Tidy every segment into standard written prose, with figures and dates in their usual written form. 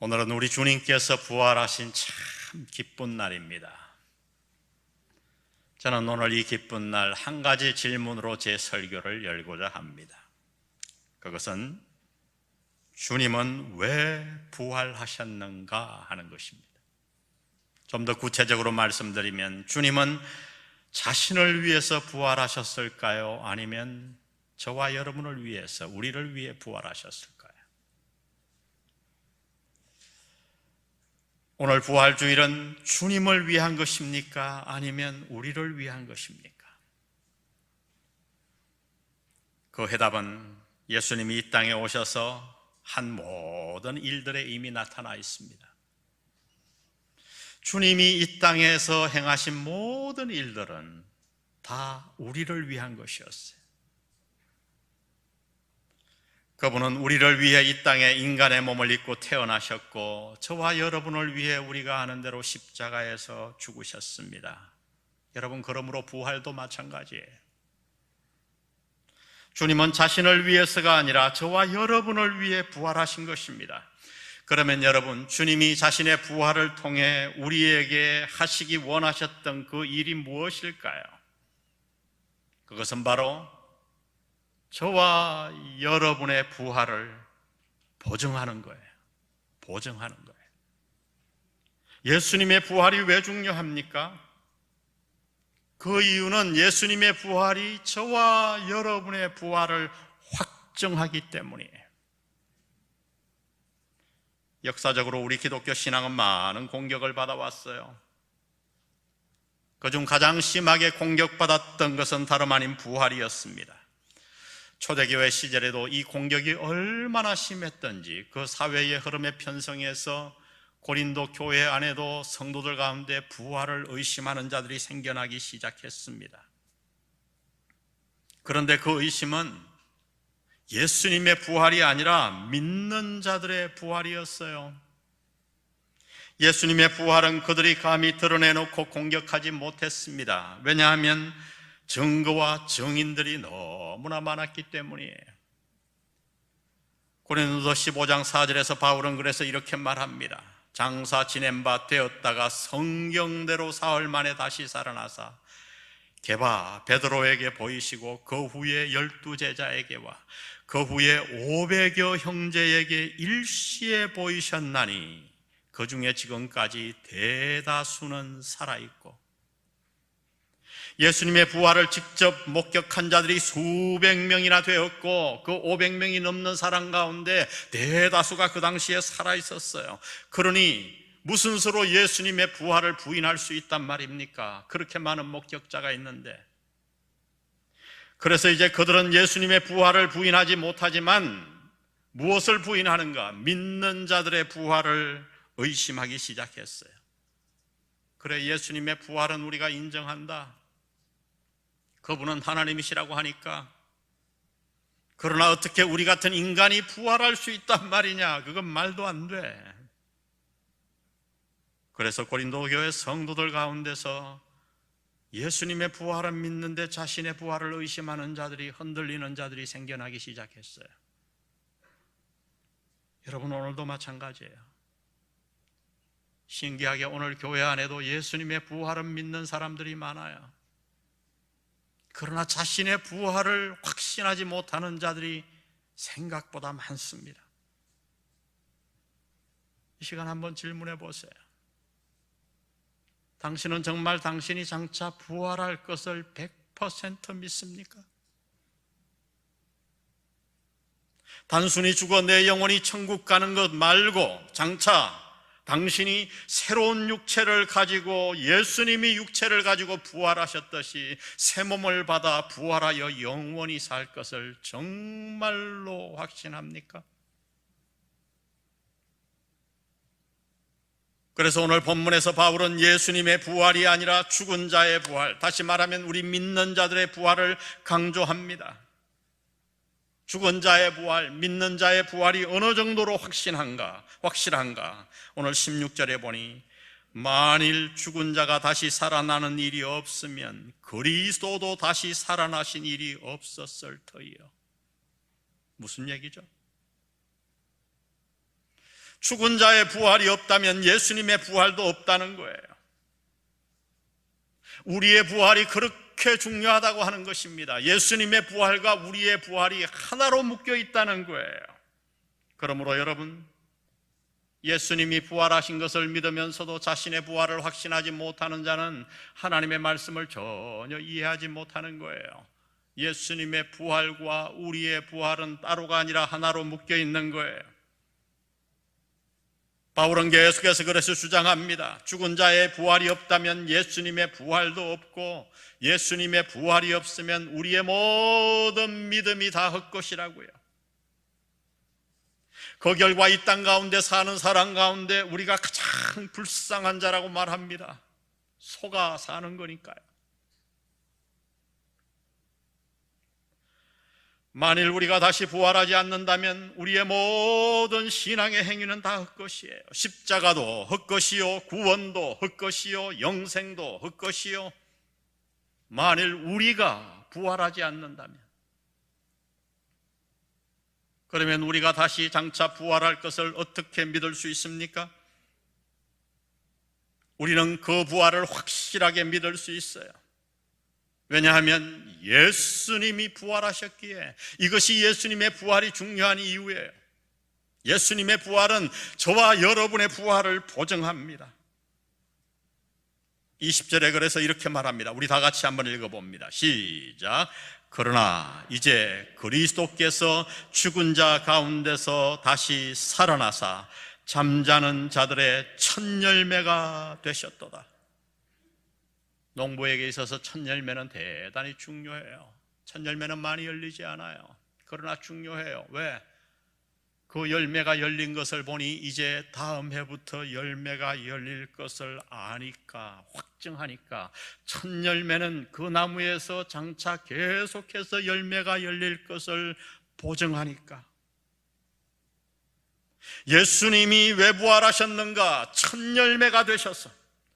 오늘은 우리 주님께서 부활하신 참 기쁜 날입니다. 저는 오늘 이 기쁜 날 한 가지 질문으로 제 설교를 열고자 합니다. 그것은 주님은 왜 부활하셨는가 하는 것입니다. 좀 더 구체적으로 말씀드리면 주님은 자신을 위해서 부활하셨을까요? 아니면 저와 여러분을 위해서, 우리를 위해 부활하셨을까요? 오늘 부활주일은 주님을 위한 것입니까? 아니면 우리를 위한 것입니까? 그 해답은 예수님이 이 땅에 오셔서 한 모든 일들에 이미 나타나 있습니다. 주님이 이 땅에서 행하신 모든 일들은 다 우리를 위한 것이었어요. 그분은 우리를 위해 이 땅에 인간의 몸을 입고 태어나셨고 저와 여러분을 위해 우리가 아는 대로 십자가에서 죽으셨습니다. 여러분, 그러므로 부활도 마찬가지예요. 주님은 자신을 위해서가 아니라 저와 여러분을 위해 부활하신 것입니다. 그러면 여러분, 주님이 자신의 부활을 통해 우리에게 하시기 원하셨던 그 일이 무엇일까요? 그것은 바로 저와 여러분의 부활을 보증하는 거예요. 보증하는 거예요. 예수님의 부활이 왜 중요합니까? 그 이유는 예수님의 부활이 저와 여러분의 부활을 확정하기 때문이에요. 역사적으로 우리 기독교 신앙은 많은 공격을 받아왔어요. 그중 가장 심하게 공격받았던 것은 다름 아닌 부활이었습니다. 초대교회 시절에도 이 공격이 얼마나 심했던지 그 사회의 흐름에 편성해서 고린도 교회 안에도 성도들 가운데 부활을 의심하는 자들이 생겨나기 시작했습니다. 그런데 그 의심은 예수님의 부활이 아니라 믿는 자들의 부활이었어요. 예수님의 부활은 그들이 감히 드러내놓고 공격하지 못했습니다. 왜냐하면 증거와 증인들이 너무나 많았기 때문이에요. 고린도서 15장 4절에서 바울은 그래서 이렇게 말합니다. 장사 지낸 바 되었다가 성경대로 사흘 만에 다시 살아나사 게바 베드로에게 보이시고 그 후에 12제자에게와 그 후에 500여 형제에게 일시에 보이셨나니 그 중에 지금까지 대다수는 살아있고, 예수님의 부활을 직접 목격한 자들이 수백 명이나 되었고 그 500명이 넘는 사람 가운데 대다수가 그 당시에 살아있었어요. 그러니 무슨 수로 예수님의 부활을 부인할 수 있단 말입니까? 그렇게 많은 목격자가 있는데. 그래서 이제 그들은 예수님의 부활을 부인하지 못하지만 무엇을 부인하는가? 믿는 자들의 부활을 의심하기 시작했어요. 그래, 예수님의 부활은 우리가 인정한다. 그분은 하나님이시라고 하니까. 그러나 어떻게 우리 같은 인간이 부활할 수 있단 말이냐? 그건 말도 안 돼. 그래서 고린도 교회 성도들 가운데서 예수님의 부활을 믿는데 자신의 부활을 의심하는 자들이, 흔들리는 자들이 생겨나기 시작했어요. 여러분, 오늘도 마찬가지예요. 신기하게 오늘 교회 안에도 예수님의 부활을 믿는 사람들이 많아요. 그러나 자신의 부활을 확신하지 못하는 자들이 생각보다 많습니다. 이 시간 한번 질문해 보세요. 당신은 정말 당신이 장차 부활할 것을 100% 믿습니까? 단순히 죽어 내 영혼이 천국 가는 것 말고 장차 당신이 새로운 육체를 가지고 예수님이 육체를 가지고 부활하셨듯이 새 몸을 받아 부활하여 영원히 살 것을 정말로 확신합니까? 그래서 오늘 본문에서 바울은 예수님의 부활이 아니라 죽은 자의 부활, 다시 말하면 우리 믿는 자들의 부활을 강조합니다. 죽은 자의 부활, 믿는 자의 부활이 어느 정도로 확실한가? 오늘 16절에 보니 만일 죽은 자가 다시 살아나는 일이 없으면 그리스도도 다시 살아나신 일이 없었을 터이요. 무슨 얘기죠? 죽은 자의 부활이 없다면 예수님의 부활도 없다는 거예요. 우리의 부활이 그렇게 중요하다고 하는 것입니다. 예수님의 부활과 우리의 부활이 하나로 묶여 있다는 거예요. 그러므로 여러분, 예수님이 부활하신 것을 믿으면서도 자신의 부활을 확신하지 못하는 자는 하나님의 말씀을 전혀 이해하지 못하는 거예요. 예수님의 부활과 우리의 부활은 따로가 아니라 하나로 묶여 있는 거예요. 바울은 계속해서 그래서 주장합니다. 죽은 자의 부활이 없다면 예수님의 부활도 없고, 예수님의 부활이 없으면 우리의 모든 믿음이 다 헛것이라고요. 그 결과 이 땅 가운데 사는 사람 가운데 우리가 가장 불쌍한 자라고 말합니다. 속아 사는 거니까요. 만일 우리가 다시 부활하지 않는다면 우리의 모든 신앙의 행위는 다 헛것이에요. 십자가도 헛것이요, 구원도 헛것이요, 영생도 헛것이요. 만일 우리가 부활하지 않는다면, 그러면 우리가 다시 장차 부활할 것을 어떻게 믿을 수 있습니까? 우리는 그 부활을 확실하게 믿을 수 있어요. 왜냐하면 예수님이 부활하셨기에, 이것이 예수님의 부활이 중요한 이유예요. 예수님의 부활은 저와 여러분의 부활을 보증합니다. 20절에 그래서 이렇게 말합니다. 우리 다 같이 한번 읽어봅니다. 시작. 그러나 이제 그리스도께서 죽은 자 가운데서 다시 살아나사 잠자는 자들의 첫 열매가 되셨도다. 농부에게 있어서 첫 열매는 대단히 중요해요. 첫 열매는 많이 열리지 않아요. 그러나 중요해요. 왜? 그 열매가 열린 것을 보니 이제 다음 해부터 열매가 열릴 것을 아니까, 확증하니까, 첫 열매는 그 나무에서 장차 계속해서 열매가 열릴 것을 보증하니까. 예수님이 왜 부활하셨는가? 첫 열매가 되셔서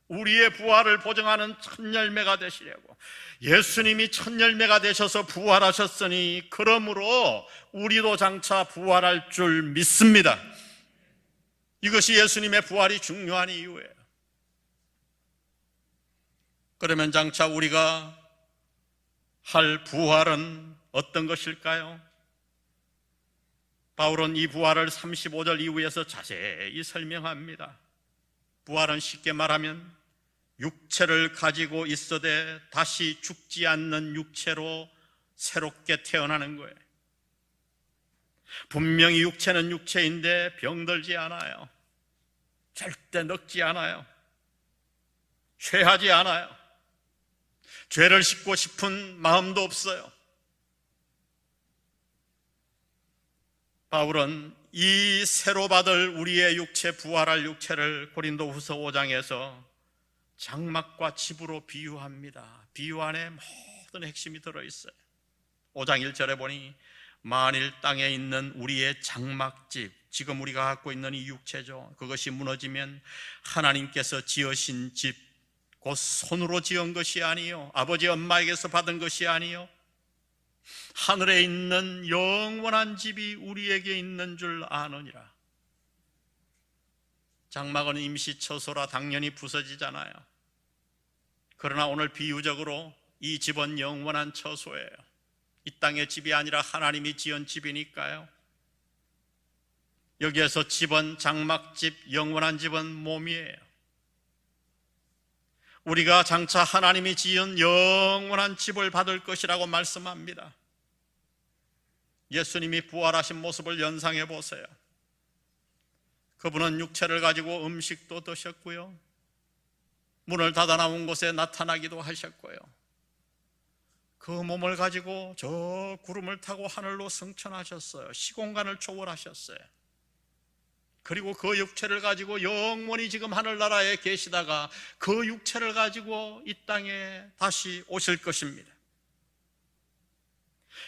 우리의 부활을 보증하는 첫 열매가 되시려고. 예수님이 첫 열매가 되셔서 부활하셨으니 그러므로 우리도 장차 부활할 줄 믿습니다. 이것이 예수님의 부활이 중요한 이유예요. 그러면 장차 우리가 할 부활은 어떤 것일까요? 바울은 이 부활을 35절 이후에서 자세히 설명합니다. 부활은 쉽게 말하면 육체를 가지고 있어도 다시 죽지 않는 육체로 새롭게 태어나는 거예요. 분명히 육체는 육체인데 병들지 않아요. 절대 늙지 않아요. 죄하지 않아요. 죄를 씻고 싶은 마음도 없어요. 바울은 이 새로 받을 우리의 육체, 부활할 육체를 고린도후서 5장에서 장막과 집으로 비유합니다. 비유 안에 모든 핵심이 들어있어요. 5장 1절에 보니 만일 땅에 있는 우리의 장막집, 지금 우리가 갖고 있는 이 육체죠, 그것이 무너지면 하나님께서 지으신 집, 곧 손으로 지은 것이 아니요, 아버지 엄마에게서 받은 것이 아니요, 하늘에 있는 영원한 집이 우리에게 있는 줄 아느니라. 장막은 임시처소라 당연히 부서지잖아요. 그러나 오늘 비유적으로 이 집은 영원한 처소예요. 이 땅의 집이 아니라 하나님이 지은 집이니까요. 여기에서 집은 장막집, 영원한 집은 몸이에요. 우리가 장차 하나님이 지은 영원한 집을 받을 것이라고 말씀합니다. 예수님이 부활하신 모습을 연상해 보세요. 그분은 육체를 가지고 음식도 드셨고요, 문을 닫아 나온 곳에 나타나기도 하셨고요, 그 몸을 가지고 저 구름을 타고 하늘로 승천하셨어요. 시공간을 초월하셨어요. 그리고 그 육체를 가지고 영원히 지금 하늘나라에 계시다가 그 육체를 가지고 이 땅에 다시 오실 것입니다.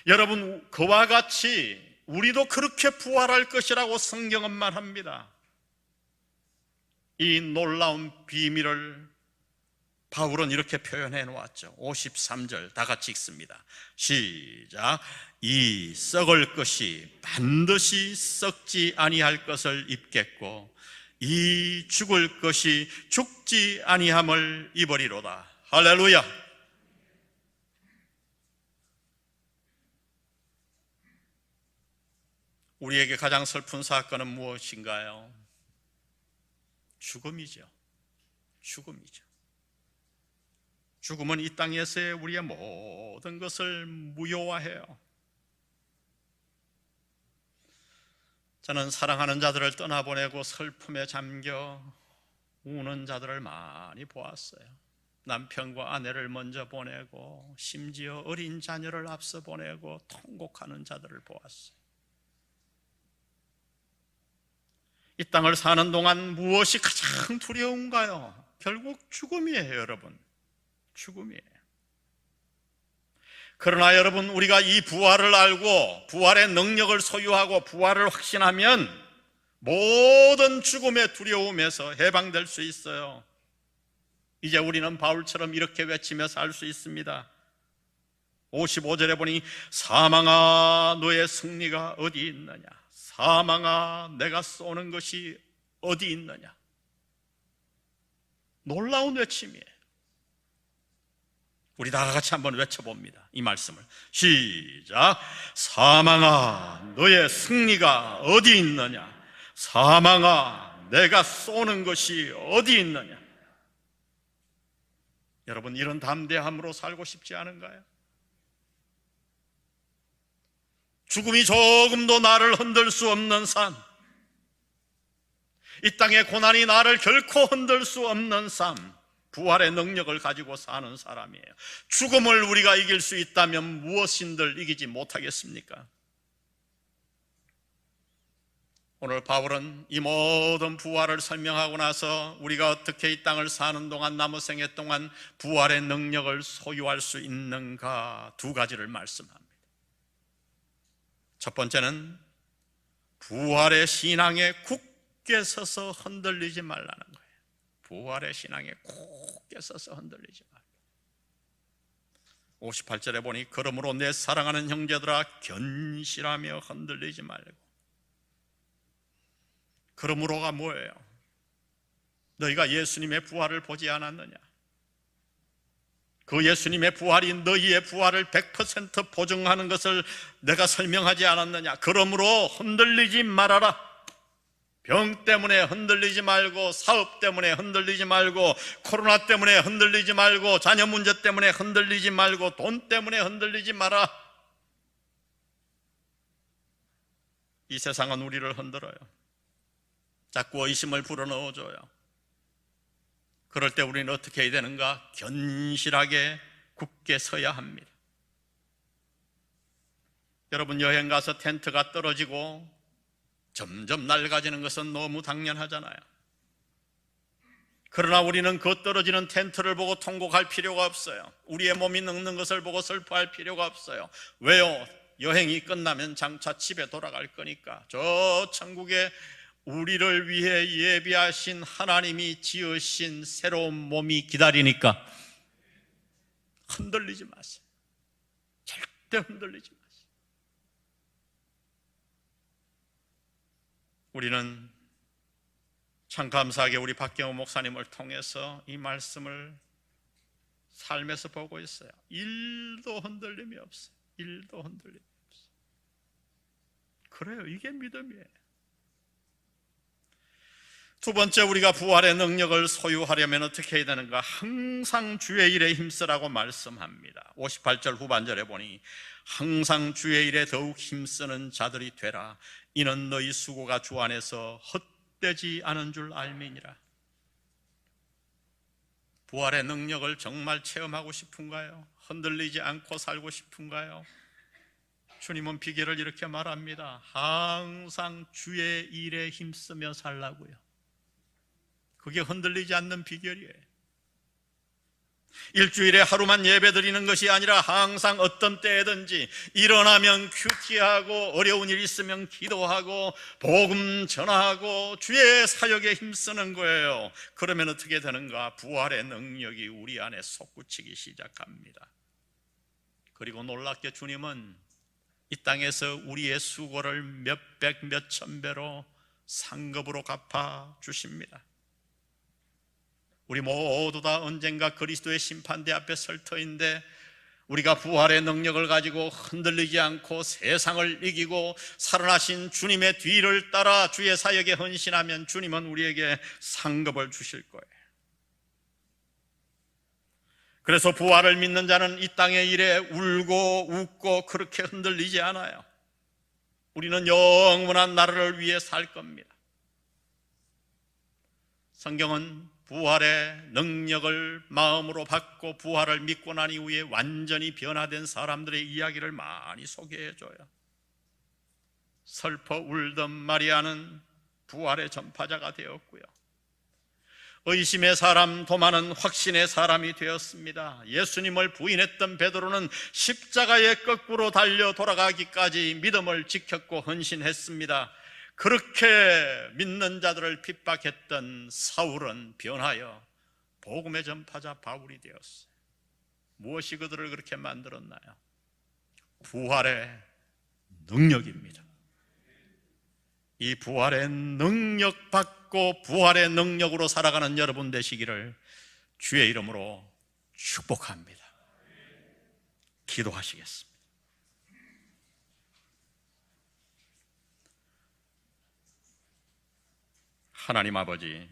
여러분, 그와 같이 우리도 그렇게 부활할 것이라고 성경은 말합니다. 이 놀라운 비밀을 바울은 이렇게 표현해 놓았죠. 53절 다 같이 읽습니다. 시작. 이 썩을 것이 반드시 썩지 아니할 것을 입겠고 이 죽을 것이 죽지 아니함을 입으리로다. 할렐루야. 우리에게 가장 슬픈 사건은 무엇인가요? 죽음이죠. 죽음이죠. 죽음은 이 땅에서의 우리의 모든 것을 무효화해요. 저는 사랑하는 자들을 떠나보내고 슬픔에 잠겨 우는 자들을 많이 보았어요. 남편과 아내를 먼저 보내고 심지어 어린 자녀를 앞서 보내고 통곡하는 자들을 보았어요. 이 땅을 사는 동안 무엇이 가장 두려운가요? 결국 죽음이에요, 여러분. 죽음이에요. 그러나 여러분, 우리가 이 부활을 알고 부활의 능력을 소유하고 부활을 확신하면 모든 죽음의 두려움에서 해방될 수 있어요. 이제 우리는 바울처럼 이렇게 외치며 살 수 있습니다. 55절에 보니 사망아 너의 승리가 어디 있느냐? 사망아 내가 쏘는 것이 어디 있느냐? 놀라운 외침이에요. 우리 다 같이 한번 외쳐봅니다. 이 말씀을 시작. 사망아 너의 승리가 어디 있느냐? 사망아 내가 쏘는 것이 어디 있느냐? 여러분, 이런 담대함으로 살고 싶지 않은가요? 죽음이 조금도 나를 흔들 수 없는 삶, 이 땅의 고난이 나를 결코 흔들 수 없는 삶, 부활의 능력을 가지고 사는 사람이에요. 죽음을 우리가 이길 수 있다면 무엇인들 이기지 못하겠습니까? 오늘 바울은 이 모든 부활을 설명하고 나서 우리가 어떻게 이 땅을 사는 동안, 남은 생애 동안 부활의 능력을 소유할 수 있는가 두 가지를 말씀합니다. 첫 번째는 부활의 신앙에 굳게 서서 흔들리지 말라는 거예요. 부활의 신앙에 굳게 서서 흔들리지 말고. 58절에 보니 그러므로 내 사랑하는 형제들아 견실하며 흔들리지 말고. 그러므로가 뭐예요? 너희가 예수님의 부활을 보지 않았느냐? 그 예수님의 부활이 너희의 부활을 100% 보증하는 것을 내가 설명하지 않았느냐? 그러므로 흔들리지 말아라. 병 때문에 흔들리지 말고, 사업 때문에 흔들리지 말고, 코로나 때문에 흔들리지 말고, 자녀 문제 때문에 흔들리지 말고, 돈 때문에 흔들리지 마라. 이 세상은 우리를 흔들어요. 자꾸 의심을 불어넣어줘요. 그럴 때 우리는 어떻게 해야 되는가? 견실하게 굳게 서야 합니다. 여러분, 여행 가서 텐트가 떨어지고 점점 낡아지는 것은 너무 당연하잖아요. 그러나 우리는 그 떨어지는 텐트를 보고 통곡할 필요가 없어요. 우리의 몸이 늙는 것을 보고 슬퍼할 필요가 없어요. 왜요? 여행이 끝나면 장차 집에 돌아갈 거니까. 저 천국에 우리를 위해 예비하신 하나님이 지으신 새로운 몸이 기다리니까 흔들리지 마세요. 절대 흔들리지 마세요. 우리는 참 감사하게 우리 박경호 목사님을 통해서 이 말씀을 삶에서 보고 있어요. 일도 흔들림이 없어요. 일도 흔들림이 없어요. 그래요. 이게 믿음이에요. 두 번째, 우리가 부활의 능력을 소유하려면 어떻게 해야 되는가? 항상 주의 일에 힘쓰라고 말씀합니다. 58절 후반절에 보니 항상 주의 일에 더욱 힘쓰는 자들이 되라. 이는 너희 수고가 주 안에서 헛되지 않은 줄 알미니라. 부활의 능력을 정말 체험하고 싶은가요? 흔들리지 않고 살고 싶은가요? 주님은 비결을 이렇게 말합니다. 항상 주의 일에 힘쓰며 살라고요. 그게 흔들리지 않는 비결이에요. 일주일에 하루만 예배드리는 것이 아니라 항상 어떤 때든지 일어나면 큐티하고 어려운 일 있으면 기도하고 복음 전하고 주의 사역에 힘쓰는 거예요. 그러면 어떻게 되는가? 부활의 능력이 우리 안에 솟구치기 시작합니다. 그리고 놀랍게 주님은 이 땅에서 우리의 수고를 몇백 몇천 배로 상급으로 갚아 주십니다. 우리 모두 다 언젠가 그리스도의 심판대 앞에 설 터인데 우리가 부활의 능력을 가지고 흔들리지 않고 세상을 이기고 살아나신 주님의 뒤를 따라 주의 사역에 헌신하면 주님은 우리에게 상급을 주실 거예요. 그래서 부활을 믿는 자는 이 땅의 일에 울고 웃고 그렇게 흔들리지 않아요. 우리는 영원한 나라를 위해 살 겁니다. 성경은 부활의 능력을 마음으로 받고 부활을 믿고 난 이후에 완전히 변화된 사람들의 이야기를 많이 소개해줘요. 슬퍼 울던 마리아는 부활의 전파자가 되었고요. 의심의 사람 도마는 확신의 사람이 되었습니다. 예수님을 부인했던 베드로는 십자가에 거꾸로 달려 돌아가기까지 믿음을 지켰고 헌신했습니다. 그렇게 믿는 자들을 핍박했던 사울은 변하여 복음의 전파자 바울이 되었어요. 무엇이 그들을 그렇게 만들었나요? 부활의 능력입니다. 이 부활의 능력 받고 부활의 능력으로 살아가는 여러분 되시기를 주의 이름으로 축복합니다. 기도하시겠습니다. 하나님 아버지,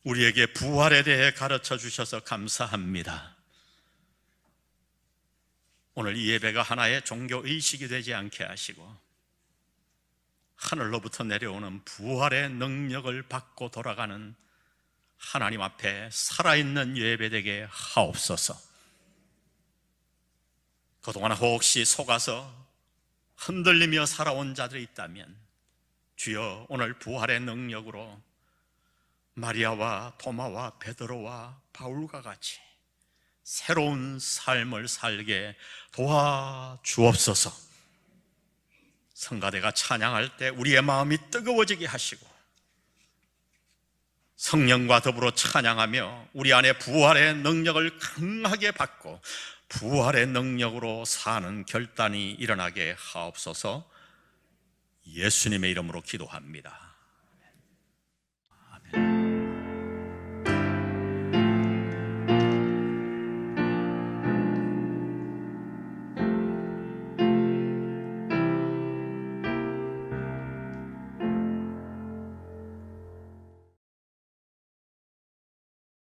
우리에게 부활에 대해 가르쳐 주셔서 감사합니다. 오늘 이 예배가 하나의 종교의식이 되지 않게 하시고 하늘로부터 내려오는 부활의 능력을 받고 돌아가는 하나님 앞에 살아있는 예배되게 하옵소서. 그동안 혹시 속아서 흔들리며 살아온 자들이 있다면 주여 오늘 부활의 능력으로 마리아와 도마와 베드로와 바울과 같이 새로운 삶을 살게 도와주옵소서. 성가대가 찬양할 때 우리의 마음이 뜨거워지게 하시고 성령과 더불어 찬양하며 우리 안에 부활의 능력을 강하게 받고 부활의 능력으로 사는 결단이 일어나게 하옵소서. 예수님의 이름으로 기도합니다.